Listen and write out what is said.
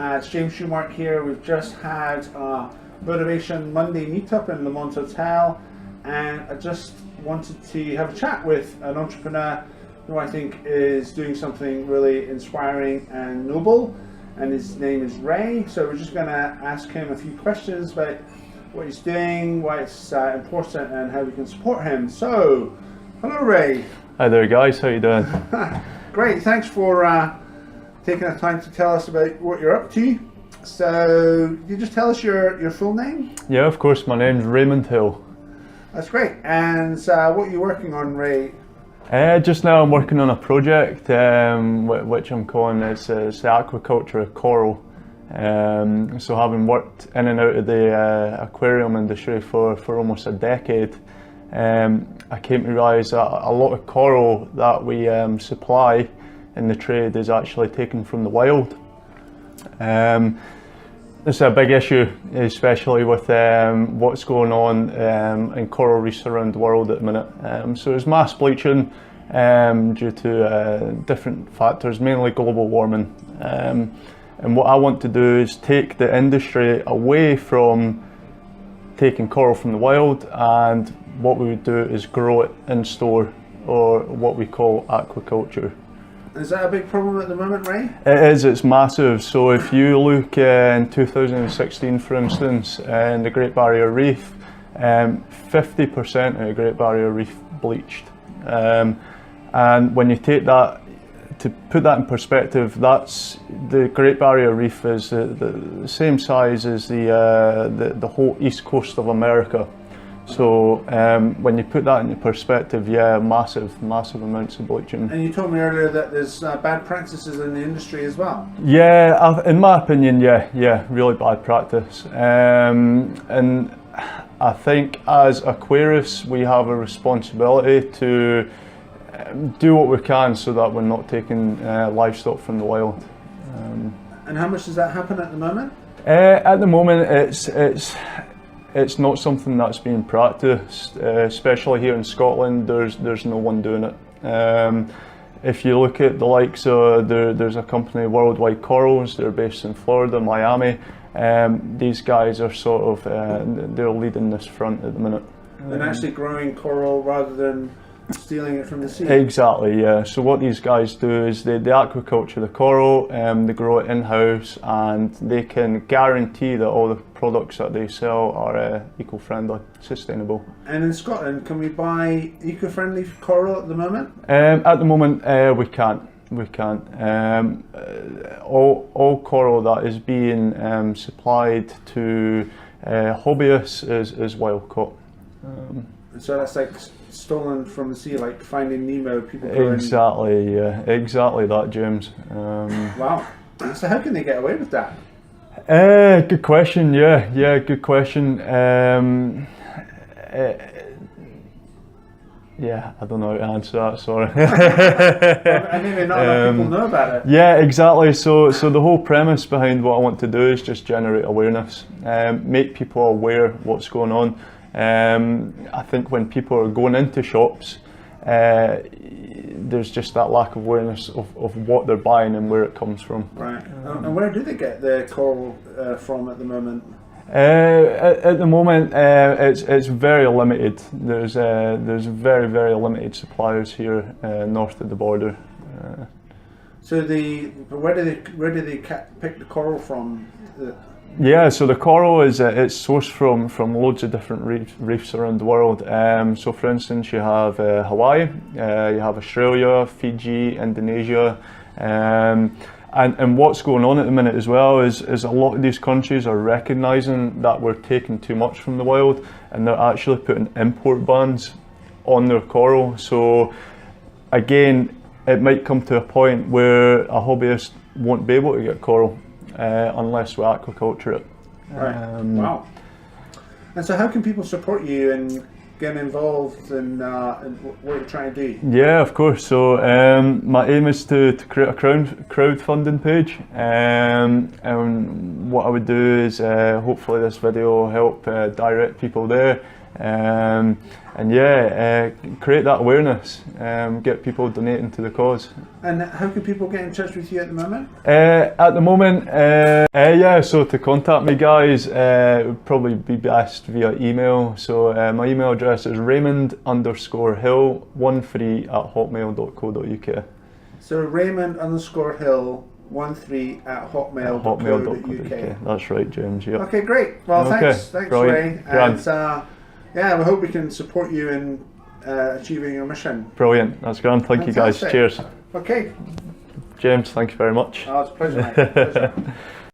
It's James Shoemark here. We've just had Motivation Monday Meetup in the Monde Hotel, and I just wanted to have a chat with an entrepreneur who I think is doing something really inspiring and noble, and his name is Ray. So we're just going to ask him a few questions about what he's doing, why it's important, and how we can support him. So, hello Ray. Hi there guys, how you doing? Great, thanks for taking the time to tell us about what you're up to. So, can you just tell us your full name? Yeah, of course, my name's Raymond Hill. That's great. And what are you working on, Ray? Just now I'm working on a project which I'm calling it's the aquaculture of coral. So having worked in and out of the aquarium industry for almost a decade, I came to realise that a lot of coral that we supply in the trade is actually taken from the wild. This is a big issue, especially with what's going on in coral reefs around the world at the minute. So there's mass bleaching due to different factors, mainly global warming. And what I want to do is take the industry away from taking coral from the wild, and what we would do is grow it in store, or what we call aquaculture. Is that a big problem at the moment, Ray? It is, it's massive. So if you look in 2016, for instance, in the Great Barrier Reef, 50% of the Great Barrier Reef bleached. And when you take that, to put that in perspective, that's the Great Barrier Reef is the same size as the whole east coast of America. So when you put that into perspective, yeah, massive amounts of bleaching. And you told me earlier that there's bad practices in the industry as well. Yeah, in my opinion, yeah, really bad practice. And I think as aquarists, we have a responsibility to do what we can so that we're not taking livestock from the wild. And how much does that happen at the moment? At the moment, it's not something that's being practiced, especially here in Scotland. There's no one doing it. If you look at the likes of there's a company, Worldwide Corals. They're based in Florida, Miami. These guys are sort of they're leading this front at the minute. And actually growing coral rather than stealing it from the sea. Exactly, yeah. So what these guys do is they aquaculture the coral, they grow it in-house, and they can guarantee that all the products that they sell are eco-friendly, sustainable. And in Scotland, can we buy eco-friendly coral at the moment? At the moment, we can't. All coral that is being supplied to hobbyists is wild caught. So that's like stolen from the sea, like Finding Nemo. People exactly, yeah, exactly that, James. Wow. So how can they get away with that? Good question. Yeah, good question. Yeah, I don't know how to answer that. Sorry. I mean, not enough people know about it. Yeah, exactly. So the whole premise behind what I want to do is just generate awareness, make people aware what's going on. I think when people are going into shops, there's just that lack of awareness of what they're buying and where it comes from. Right. And where do they get the coral from at the moment? At the moment, it's very limited. There's very limited suppliers here north of the border. So where do they pick the coral from? Yeah, so the coral is it's sourced from loads of different reefs around the world. So for instance, you have Hawaii, you have Australia, Fiji, Indonesia, and what's going on at the minute as well is a lot of these countries are recognising that we're taking too much from the wild, and they're actually putting import bans on their coral. So again, it might come to a point where a hobbyist won't be able to get coral unless we aquaculture it. Right. Wow. And so how can people support you and get involved in what you're trying to do? Yeah, of course. So my aim is to create a crowdfunding page, and what I would do is hopefully this video will help direct people there. And yeah, create that awareness, get people donating to the cause. And how can people get in touch with you at the moment? At the moment, yeah, so to contact me, guys, it would probably be best via email. So my email address is raymond_hill13@hotmail.co.uk. So raymond_hill13@hotmail.co.uk. That's right, James. Yep. Okay, great. Well, thanks, brilliant. Ray. And yeah, we hope we can support you in achieving your mission. Brilliant. That's grand. Thank you, guys. Cheers. Okay. James, thank you very much. Oh, it's a pleasure, mate. Pleasure.